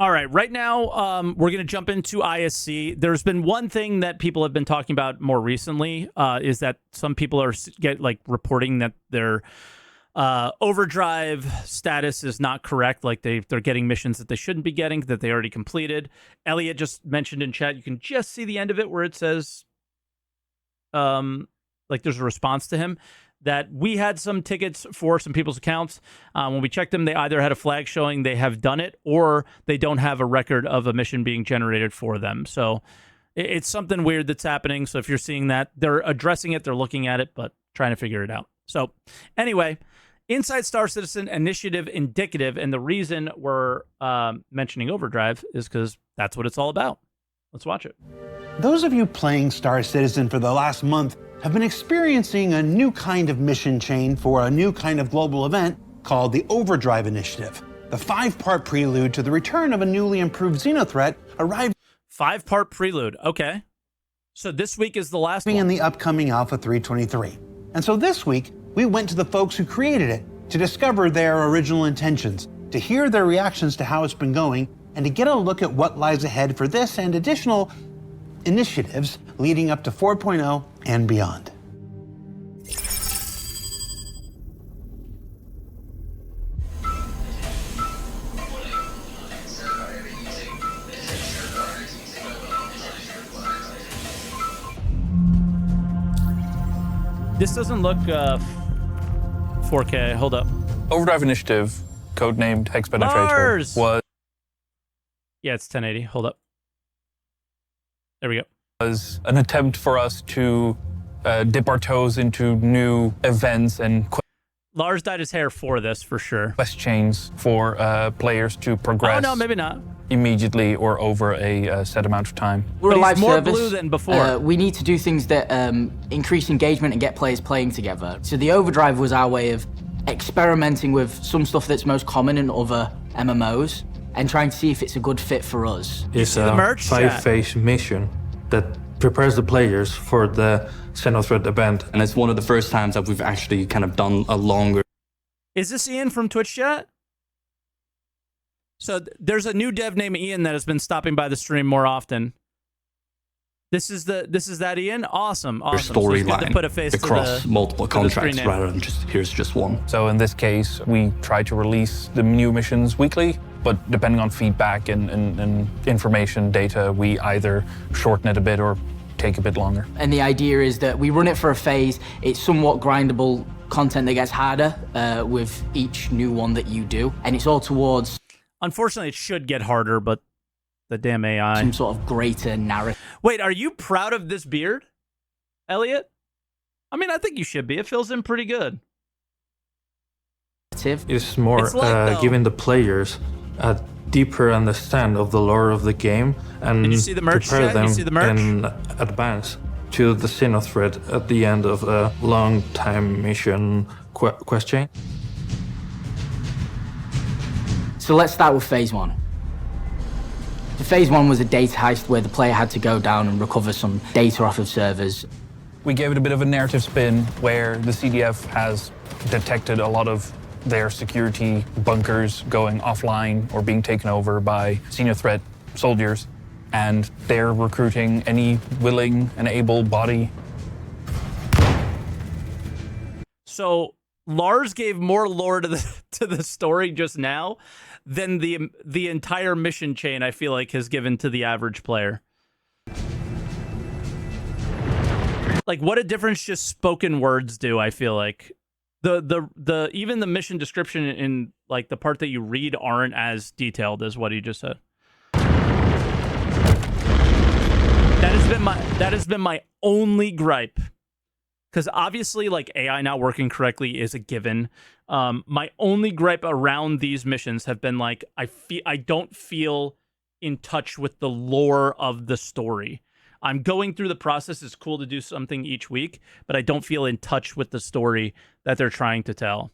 All right, right now we're going to jump into ISC. There's been one thing that people have been talking about more recently is that some people are reporting that their overdrive status is not correct. Like they're getting missions that they shouldn't be getting, that they already completed. Elliot just mentioned in chat, you can just see the end of it where it says, there's a response to him, that we had some tickets for some people's accounts. When we checked them, they either had a flag showing they have done it or they don't have a record of a mission being generated for them. So it's something weird that's happening. So if you're seeing that, they're addressing it, they're looking at it, but trying to figure it out. So anyway, Inside Star Citizen Initiative Indicative, and the reason we're mentioning Overdrive is because that's what it's all about. Let's watch it. Those of you playing Star Citizen for the last month have been experiencing a new kind of mission chain for a new kind of global event called the Overdrive Initiative. The 5-part prelude to the return of a newly improved Xenothreat arrived 5-part prelude. Okay. So this week is the last one. In the upcoming Alpha 323. And so this week, we went to the folks who created it to discover their original intentions, to hear their reactions to how it's been going, and to get a look at what lies ahead for this and additional initiatives leading up to 4.0 and beyond. This doesn't look 4K. Hold up. Overdrive Initiative, codenamed Hex Penetrator, was... Yeah, it's 1080. Hold up. There we go. Was an attempt for us to dip our toes into new events and Lars dyed his hair for this, for sure. quest chains for players to progress. Oh, no, maybe not. Immediately or over a set amount of time. We're a But live he's more service. blue than before. We need to do things that increase engagement and get players playing together. So the Overdrive was our way of experimenting with some stuff that's most common in other MMOs and trying to see if it's a good fit for us. It's the a merch chat? 5-phase mission that prepares the players for the Xenothreat event. And it's one of the first times that we've actually kind of done a longer... Is this Ian from Twitch chat? So there's a new dev named Ian that has been stopping by the stream more often. This is that Ian? Awesome. So it's good to storyline put a face across to multiple to the screen contracts name. rather than here's just one. So in this case, we try to release the new missions weekly, but depending on feedback and information data, we either shorten it a bit or take a bit longer. And the idea is that we run it for a phase. It's somewhat grindable content that gets harder with each new one that you do. And it's all towards... Unfortunately, it should get harder, but the damn AI. some sort of greater narrative. Wait, are you proud of this beard, Elliot? I mean, I think you should be. It fills in pretty good. It's more It's light, though. giving the players a deeper understand of the lore of the game and Did you see the merch, prepare chat? You them see the merch? in advance to the Xenothreat at the end of a long time mission quest chain. So let's start with phase 1. So phase 1 was a data heist where the player had to go down and recover some data off of servers. We gave it a bit of a narrative spin where the CDF has detected a lot of their security bunkers going offline or being taken over by Xenothreat soldiers, and they're recruiting any willing and able body. So Lars gave more lore to the story just now than the entire mission chain, I feel like, has given to the average player. Like, what a difference just spoken words do, I feel like. The even the mission description in like the part that you read aren't as detailed as what he just said. That has been my only gripe. Because obviously, like, AI not working correctly is a given. My only gripe around these missions have been like, I don't feel in touch with the lore of the story. I'm going through the process. It's cool to do something each week, but I don't feel in touch with the story that they're trying to tell.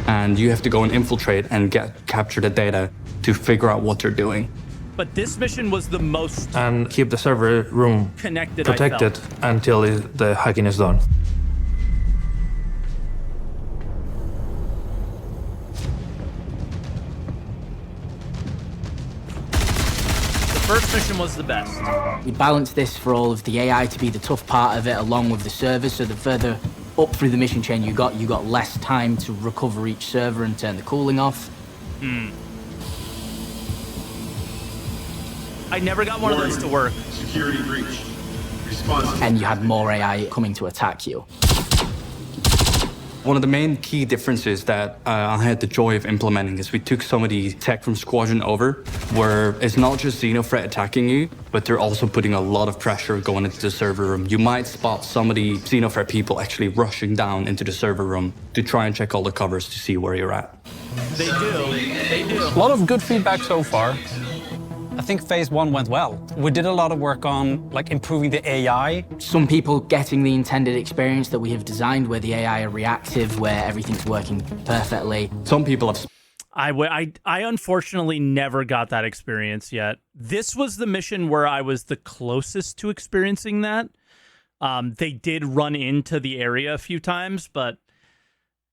And you have to go and infiltrate and capture the data to figure out what they're doing. But this mission was the most And keep the server room connected, protected until the hacking is done. first mission was the best. We balanced this for all of the AI to be the tough part of it, along with the servers, so the further up through the mission chain you got less time to recover each server and turn the cooling off. I never got one of those to work. Security breach. Response. And you had more AI coming to attack you. One of the main key differences that I had the joy of implementing is we took some of the tech from Squadron over, where it's not just Xenothreat attacking you, but they're also putting a lot of pressure going into the server room. You might spot some of the Xenothreat people actually rushing down into the server room to try and check all the covers to see where you're at. They do. They do. A lot of good feedback so far. I think phase 1 went well. We did a lot of work on like improving the AI. Some people getting the intended experience that we have designed, where the AI are reactive, where everything's working perfectly. Some people have I unfortunately never got that experience yet. This was the mission where I was the closest to experiencing that. They did run into the area a few times, but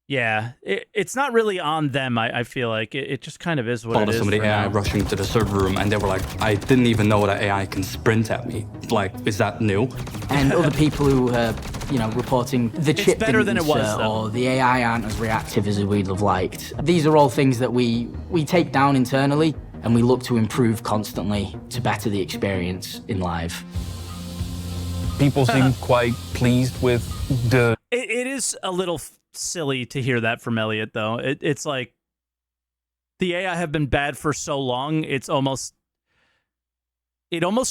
yeah, it's not really on them, I feel like. It just kind of is what it is. Some of the AI rushing to the server room, and they were like, I didn't even know that AI can sprint at me. Like, is that new? And other people who are, reporting the chip better didn't than it was, insert, though. or the AI aren't as reactive as we'd have liked. These are all things that we take down internally, and we look to improve constantly to better the experience in live. People seem quite pleased with the... It is a little silly to hear that from Elliot, though. It's like the AI have been bad for so long, it almost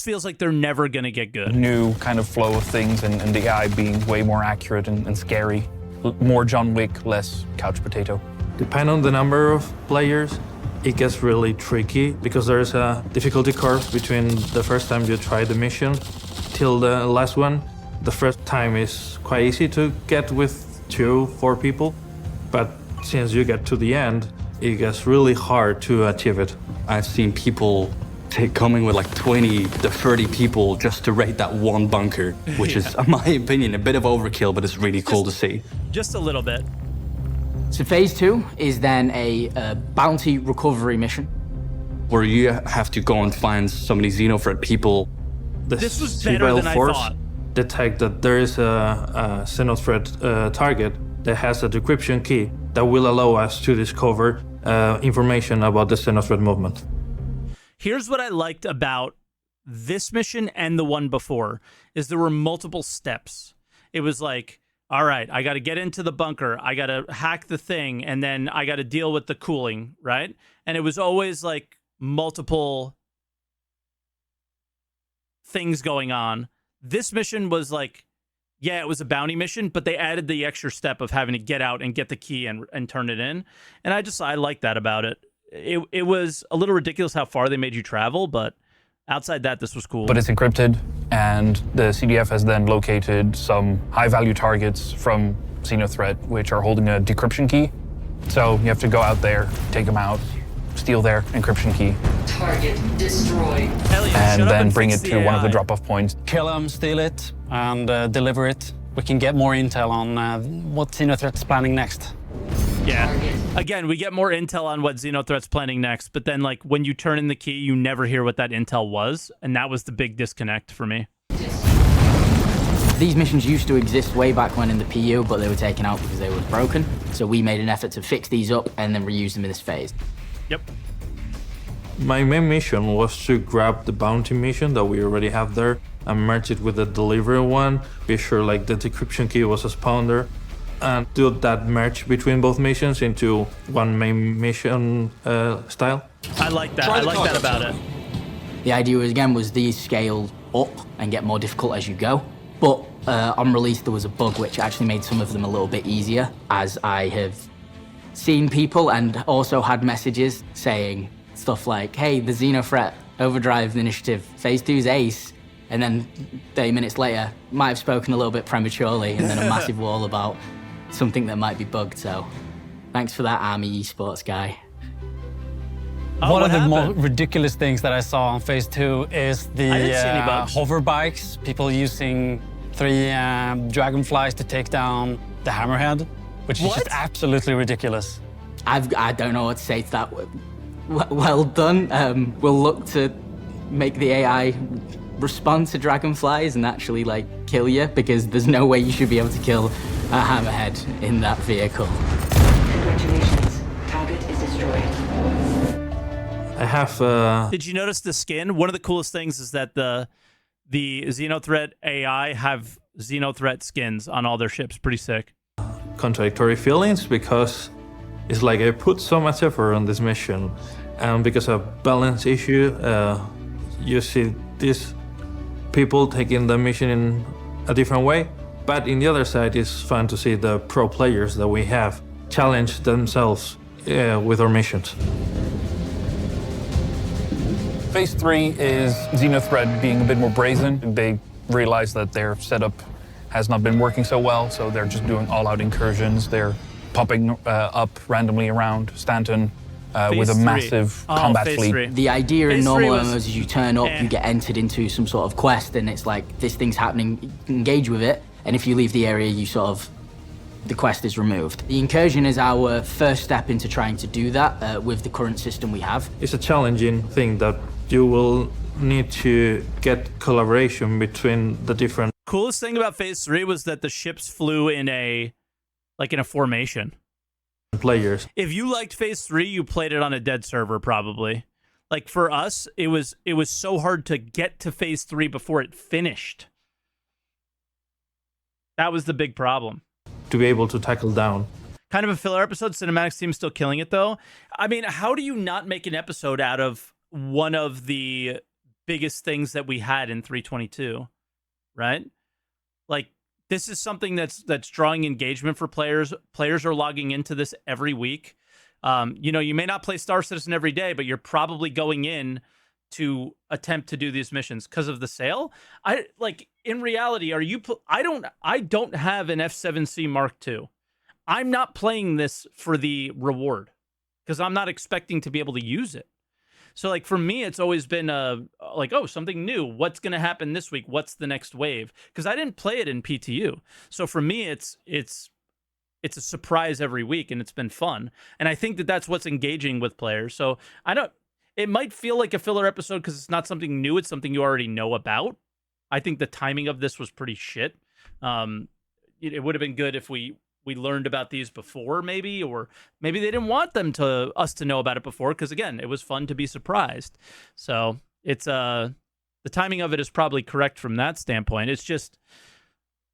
feels like they're never going to get good. new kind of flow of things, and the AI being way more accurate and scary. More John Wick, less couch potato. Depending on the number of players, it gets really tricky because there's a difficulty curve between the first time you try the mission till the last one. The first time is quite easy to get with 2-4 people, but since you get to the end, it gets really hard to achieve it. I've seen people coming with like 20 to 30 people just to raid that one bunker, which is, in my opinion, a bit of overkill, but it's really cool to see. Just a little bit. So phase 2 is then a bounty recovery mission. Where you have to go and find some of these Xenothreat people. This was better than I thought. Detect that there is a Xenothreat target that has a decryption key that will allow us to discover information about the Xenothreat movement. Here's what I liked about this mission and the one before, is there were multiple steps. It was like, all right, I got to get into the bunker, I got to hack the thing, and then I got to deal with the cooling, right? And it was always like multiple things going on. This mission was like, yeah, it was a bounty mission, but they added the extra step of having to get out and get the key and turn it in. And I like that about it. It was a little ridiculous how far they made you travel, but outside that, this was cool. But it's encrypted, and the CDF has then located some high-value targets from Xenothreat, which are holding a decryption key. So you have to go out there, take them out, steal their encryption key, Target destroyed. and then bring it fix to the one of the AI. drop-off points. Kill them, steal it, and deliver it. We can get more intel on what Xenothreat's planning next. Yeah. Again, we get more intel on what Xenothreat's planning next, but then like when you turn in the key, you never hear what that intel was, and that was the big disconnect for me. These missions used to exist way back when in the PU, but they were taken out because they were broken. So we made an effort to fix these up and then reuse them in this phase. Yep. My main mission was to grab the bounty mission that we already have there and merge it with the delivery one, be sure like the decryption key was a spawner, and do that merge between both missions into one main mission style. I like that. I like that about it. The idea was these scale up and get more difficult as you go. But on release, there was a bug which actually made some of them a little bit easier, as I have seen people and also had messages saying stuff like, hey, the Xenothreat Overdrive Initiative Phase 2's ace. And then 30 minutes later, might have spoken a little bit prematurely, and then a massive wall about something that might be bugged. So thanks for that, Army Esports guy. Oh, One of what the more happened? ridiculous things that I saw on phase 2 is the I didn't see any bugs. hover bikes, people using 3 dragonflies to take down the hammerhead, which is What? just absolutely ridiculous. I don't know what to say to that. Well done. We'll look to make the AI respond to dragonflies and actually like kill you, because there's no way you should be able to kill a hammerhead in that vehicle. Congratulations. Target is destroyed. I have Did you notice the skin? One of the coolest things is that the Xenothreat AI have Xenothreat skins on all their ships. Pretty sick. contradictory feelings because it's like I put so much effort on this mission, and because of balance issue, you see these people taking the mission in a different way. But in the other side, it's fun to see the pro players that we have challenge themselves with our missions. Phase 3 is Xenothreat being a bit more brazen. They realize that their setup has not been working so well, so they're just doing all-out incursions. They're popping up randomly around Stanton with a massive combat phase fleet. 3. The idea in Phase normal 3 was- MMOs is you turn up, you get entered into some sort of quest, and it's like, this thing's happening, you can engage with it, and if you leave the area, you sort of, the quest is removed. The incursion is our first step into trying to do that with the current system we have. It's a challenging thing that you will need to get collaboration between the different Coolest thing about phase 3 was that the ships flew in a formation. players. If you liked phase 3, you played it on a dead server probably. Like for us, it was so hard to get to phase 3 before it finished. That was the big problem. To be able to tackle down. Kind of a filler episode. Cinematics team still killing it though. I mean, how do you not make an episode out of one of the biggest things that we had in 322, right? Like this is something that's drawing engagement for players. Players are logging into this every week. You know, you may not play Star Citizen every day, but you're probably going in to attempt to do these missions because of the sale. I like in reality, are you? I don't have an F7C Mark II. I'm not playing this for the reward because I'm not expecting to be able to use it. So like for me, it's always been like, oh, something new. What's going to happen this week? What's the next wave? Because I didn't play it in PTU. So for me, it's a surprise every week, and it's been fun. And I think that that's what's engaging with players. So it might feel like a filler episode because it's not something new. It's something you already know about. I think the timing of this was pretty shit. It would have been good if we learned about these before, maybe, or maybe they didn't want us to know about it before, because again, it was fun to be surprised. So it's the timing of it is probably correct from that standpoint. It's just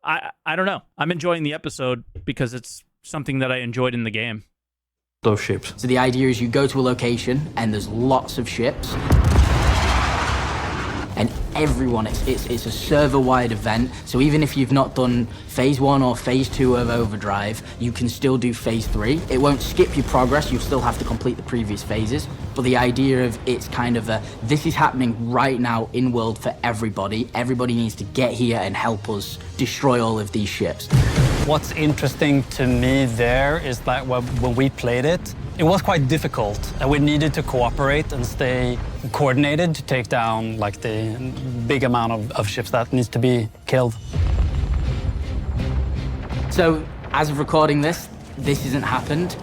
I don't know. I'm enjoying the episode because it's something that I enjoyed in the game. Those ships. So the idea is you go to a location and there's lots of ships. And everyone, it's a server-wide event. So even if you've not done phase 1 or phase 2 of Overdrive, you can still do phase 3. It won't skip your progress. You'll still have to complete the previous phases. But the idea of it's kind of this is happening right now in world for everybody. Everybody needs to get here and help us destroy all of these ships. What's interesting to me there is that when we played it, it was quite difficult, and we needed to cooperate and stay coordinated to take down like the big amount of ships that needs to be killed. So as of recording this hasn't happened.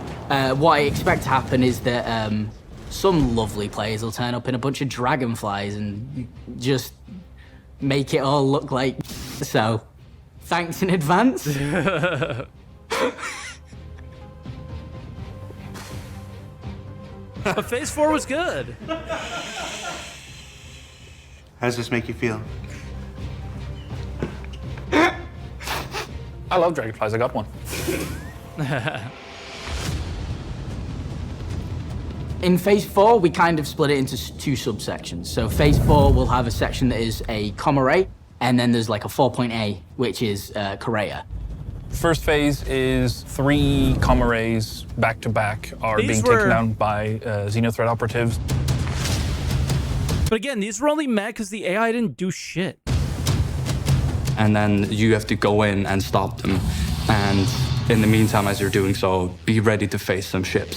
What I expect to happen is that some lovely players will turn up in a bunch of dragonflies and just make it all look like so. Thanks in advance. But phase 4 was good. How does this make you feel? I love dragonflies, I got one. In phase 4, we kind of split it into 2 subsections. So phase 4 will have a section that is a com array, and then there's like a 4.A, which is Korea. First phase is 3 com arrays back to back are These being were- taken down by Xenothreat operatives. But again, these were only mad because the AI didn't do shit. And then you have to go in and stop them. And in the meantime, as you're doing so, be ready to face some ships.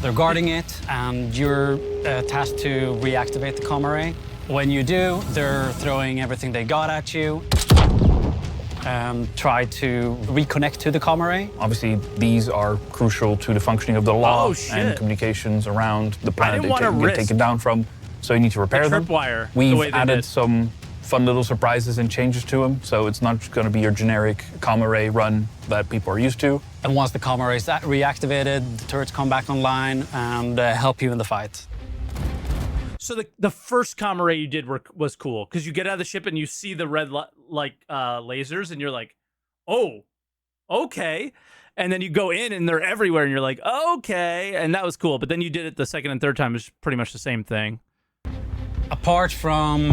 They're guarding it, and you're tasked to reactivate the com array. When you do, they're throwing everything they got at you. and try to reconnect to the comm array. Obviously, these are crucial to the functioning of the law Oh, shit. and communications around the planet didn't they wanna get risk taken down from. So you need to repair them. tripwire, the We've way they added did. some fun little surprises and changes to them. So it's not going to be your generic comm array run that people are used to. And once the comm array is reactivated, the turrets come back online and help you in the fight. So the first comm array you did was cool because you get out of the ship and you see the red lasers and you're like, oh, okay. And then you go in and they're everywhere and you're like, okay. And that was cool. But then you did it the second and third time, it's pretty much the same thing. Apart from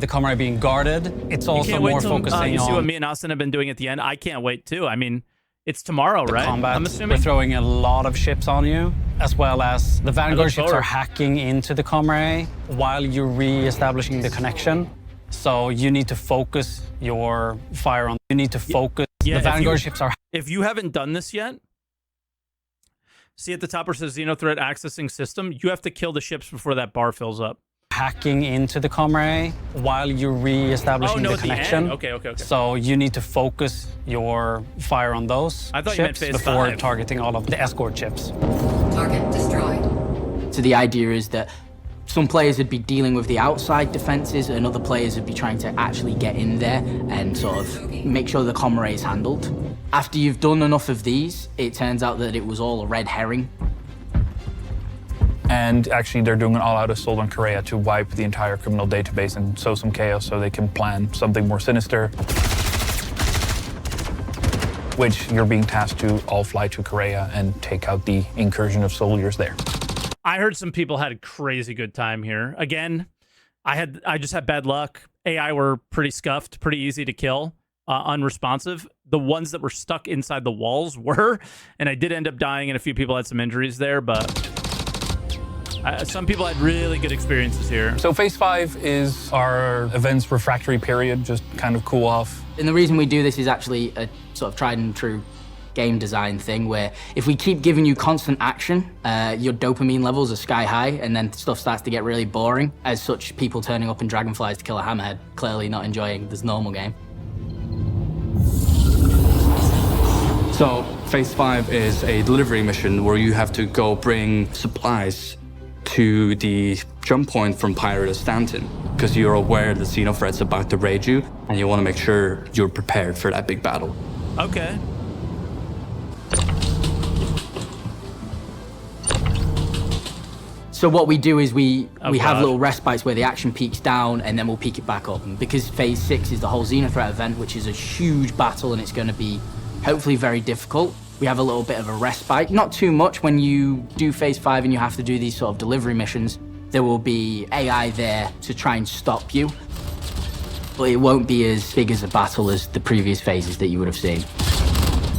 the comm array being guarded, it's also Can't wait more till, focusing you see what on me and Austin have been doing at the end. I can't wait too. I mean, it's tomorrow, right? combat. I'm We're assuming. throwing a lot of ships on you, as well as the Vanguard ships forward. are hacking into the comm array while you're re-establishing the connection. So you need to focus your fire on. You need to focus. Yeah, the if Vanguard you- ships are If you haven't done this yet, see at the top where it says Xenothreat accessing system, you have to kill the ships before that bar fills up. hacking into the comm array while you're re-establishing Oh, no, the at the end? connection. Okay. So you need to focus your fire on those I thought you meant ships phase before 5. targeting all of the escort ships. Target destroyed. So the idea is that some players would be dealing with the outside defenses and other players would be trying to actually get in there and sort of make sure the comm array is handled. After you've done enough of these, it turns out that it was all a red herring. And actually, they're doing an all-out assault on Korea to wipe the entire criminal database and sow some chaos so they can plan something more sinister, which you're being tasked to all fly to Korea and take out the incursion of soldiers there. I heard some people had a crazy good time here. Again, I just had bad luck. AI were pretty scuffed, pretty easy to kill, unresponsive. The ones that were stuck inside the walls were, and I did end up dying, and a few people had some injuries there, but some people had really good experiences here. So phase 5 is our events refractory period, just kind of cool off. And the reason we do this is actually a sort of tried and true game design thing where if we keep giving you constant action, your dopamine levels are sky high and then stuff starts to get really boring. As such, people turning up in dragonflies to kill a hammerhead, clearly not enjoying this normal game. So phase 5 is a delivery mission where you have to go bring supplies to the jump point from Pyro to Stanton because you're aware the Xenothreat's about to raid you and you want to make sure you're prepared for that big battle. Okay. So what we do is we have God. little respites where the action peaks down and then we'll peak it back up. And because phase 6 is the whole Xenothreat event, which is a huge battle and it's going to be hopefully very difficult, we have a little bit of a respite. Not too much. When you do phase 5 and you have to do these sort of delivery missions, there will be AI there to try and stop you. But it won't be as big as a battle as the previous phases that you would have seen.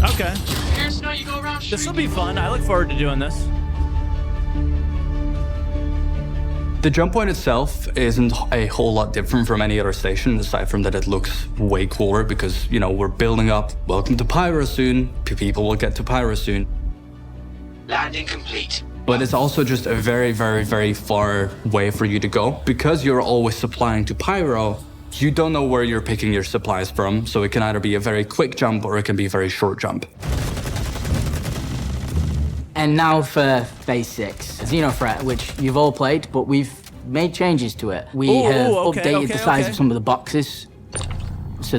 Okay. This will be fun. I look forward to doing this. The jump point itself isn't a whole lot different from any other station, aside from that it looks way cooler because, you know, we're building up. Welcome to Pyro soon. People will get to Pyro soon. Landing complete. But it's also just a very, very, very far way for you to go. Because you're always supplying to Pyro, you don't know where you're picking your supplies from, so it can either be a very quick jump or it can be a very short jump. And now for phase 6, Xenothreat, which you've all played, but we've made changes to it. We have updated the size of some of the boxes, so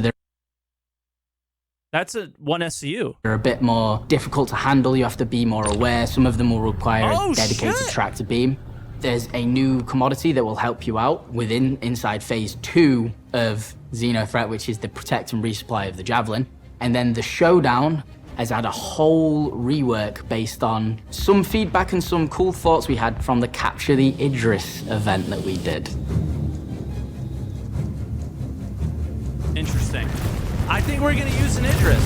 That's one SCU. they're a bit more difficult to handle. You have to be more aware. Some of them will require a dedicated shit. tractor beam. There's a new commodity that will help you out inside phase 2 of Xenothreat, which is the protect and resupply of the Javelin. And then the Showdown has had a whole rework based on some feedback and some cool thoughts we had from the Capture the Idris event that we did. Interesting. I think we're going to use an Idris.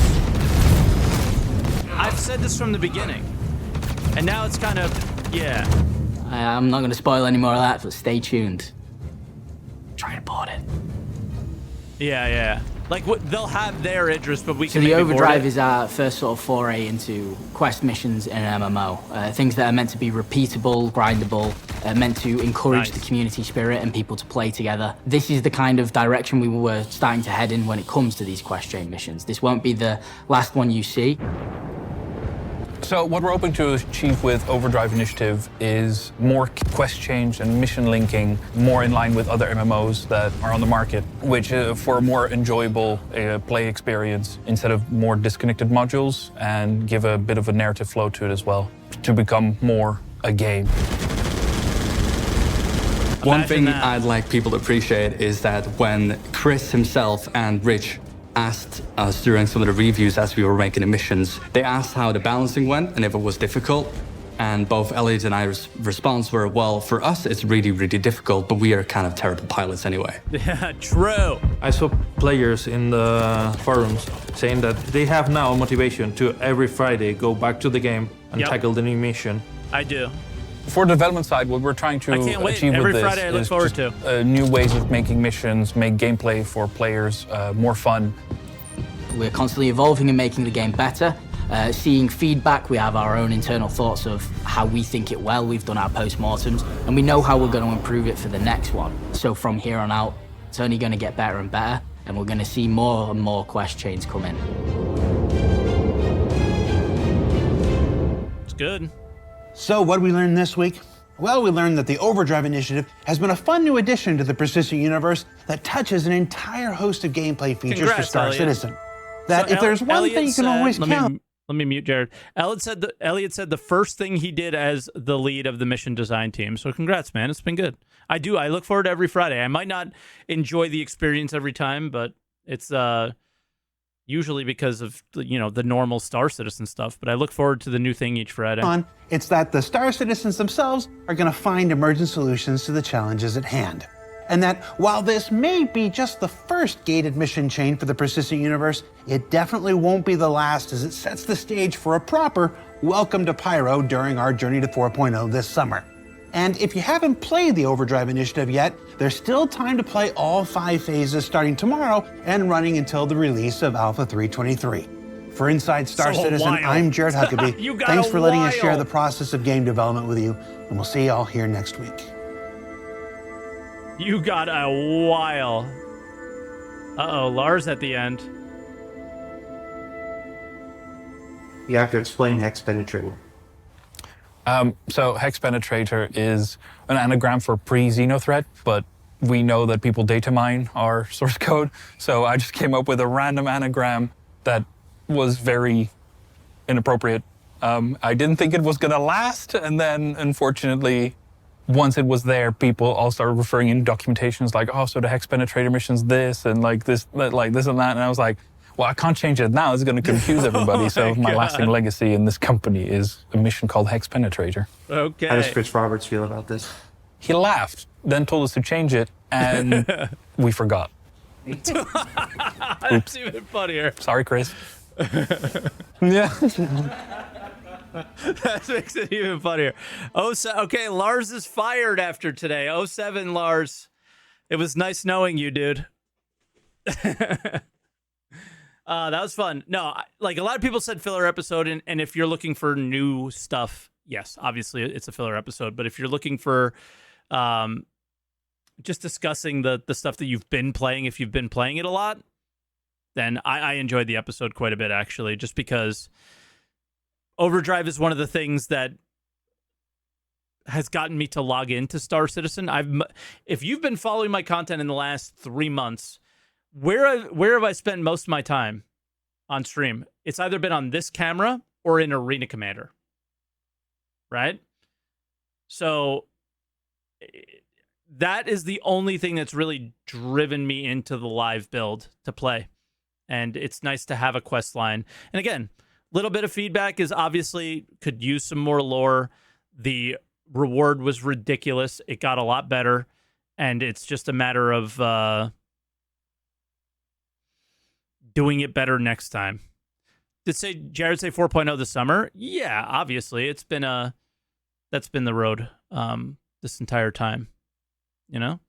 I've said this from the beginning. And now it's kind of, yeah. I'm not going to spoil any more of that, but stay tuned. Try to board it. Yeah. Like they'll have their interest, but we So can. the maybe board Overdrive it. is our first sort of foray into quest missions in an MMO. Things that are meant to be repeatable, grindable, meant to encourage the community spirit and people to play together. This is the kind of direction we were starting to head in when it comes to these quest chain missions. This won't be the last one you see. So what we're hoping to achieve with Overdrive Initiative is more quest change and mission linking, more in line with other MMOs that are on the market, which for a more enjoyable play experience instead of more disconnected modules, and give a bit of a narrative flow to it as well, to become more a game. One thing that. I'd like people to appreciate is that when Chris himself and Rich asked us during some of the reviews as we were making the missions, they asked how the balancing went and if it was difficult. And both Elliot and I's response were, well, for us, it's really, really difficult, but we are kind of terrible pilots anyway. Yeah, true. I saw players in the forums saying that they have now a motivation to every Friday go back to the game and Yep. tackle the new mission. I do. For the development side, what we're trying to I can't wait. achieve Every with this Friday I look is forward just, new ways of making missions, make gameplay for players more fun. We're constantly evolving and making the game better. Seeing feedback, we have our own internal thoughts of how we think it well. We've done our post-mortems, and we know how we're going to improve it for the next one. So from here on out, it's only going to get better and better, and we're going to see more and more quest chains come in. It's good. So what did we learn this week? Well, we learned that the Overdrive Initiative has been a fun new addition to the persistent universe that touches an entire host of gameplay features for Congrats, Star Elliot. Citizen. That So if there's one Elliot thing you can said- always count. Let me mute Jared. Elliot said the first thing he did as the lead of the mission design team. So congrats, man. It's been good. I look forward to every Friday. I might not enjoy the experience every time, but it's usually because of the normal Star Citizen stuff. But I look forward to the new thing each Friday. It's that the Star Citizens themselves are going to find emergent solutions to the challenges at hand. And that while this may be just the first gated mission chain for the persistent universe, it definitely won't be the last, as it sets the stage for a proper welcome to Pyro during our journey to 4.0 this summer. And if you haven't played the Overdrive Initiative yet, there's still time to play all 5 phases starting tomorrow and running until the release of Alpha 3.23. For Inside Star So a Citizen, while. I'm Jared Huckabee. You got Thanks a for letting us while. share the process of game development with you, and we'll see you all here next week. You got a while. Uh-oh, Lars at the end. You have to explain hex penetrator. So hex penetrator is an anagram for pre-Xenothreat, but we know that people data mine our source code. So I just came up with a random anagram that was very inappropriate. I didn't think it was gonna last, and then unfortunately, once it was there, people all started referring in documentations like, oh, so the hex penetrator mission's this and this and that. And I was like, well, I can't change it now. It's going to confuse everybody. So my lasting legacy in this company is a mission called Hex Penetrator. Okay. How does Chris Roberts feel about this? He laughed, then told us to change it, and we forgot. That's even funnier. Sorry, Chris. Yeah. That makes it even funnier. Okay, Lars is fired after today. 07, Lars. It was nice knowing you, dude. That was fun. No, like a lot of people said filler episode, and if you're looking for new stuff, yes, obviously it's a filler episode. But if you're looking for just discussing the stuff that you've been playing, if you've been playing it a lot, then I enjoyed the episode quite a bit, actually, just because Overdrive is one of the things that has gotten me to log into Star Citizen. If you've been following my content in the last 3 months, where have I spent most of my time on stream? It's either been on this camera or in Arena Commander, right? So that is the only thing that's really driven me into the live build to play. And it's nice to have a quest line. And again, little bit of feedback is obviously could use some more lore. The reward was ridiculous. It got a lot better. And it's just a matter of doing it better next time. Did Jared say 4.0 this summer? Yeah, obviously. That's been the road this entire time. You know?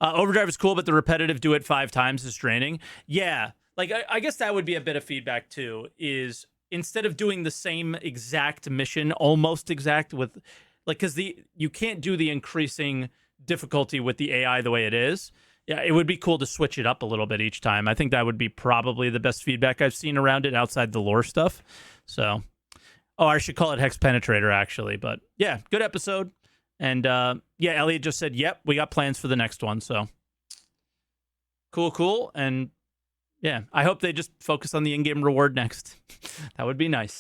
Overdrive is cool, but the repetitive do it 5 times is draining. Yeah, like I guess that would be a bit of feedback too, is instead of doing the same exact mission, almost exact with, like, because you can't do the increasing difficulty with the AI the way it is. Yeah, it would be cool to switch it up a little bit each time. I think that would be probably the best feedback I've seen around it outside the lore stuff. So, I should call it Hex Penetrator actually, but yeah, good episode. And yeah, Elliot just said, yep, we got plans for the next one. So cool. And yeah, I hope they just focus on the in-game reward next. That would be nice.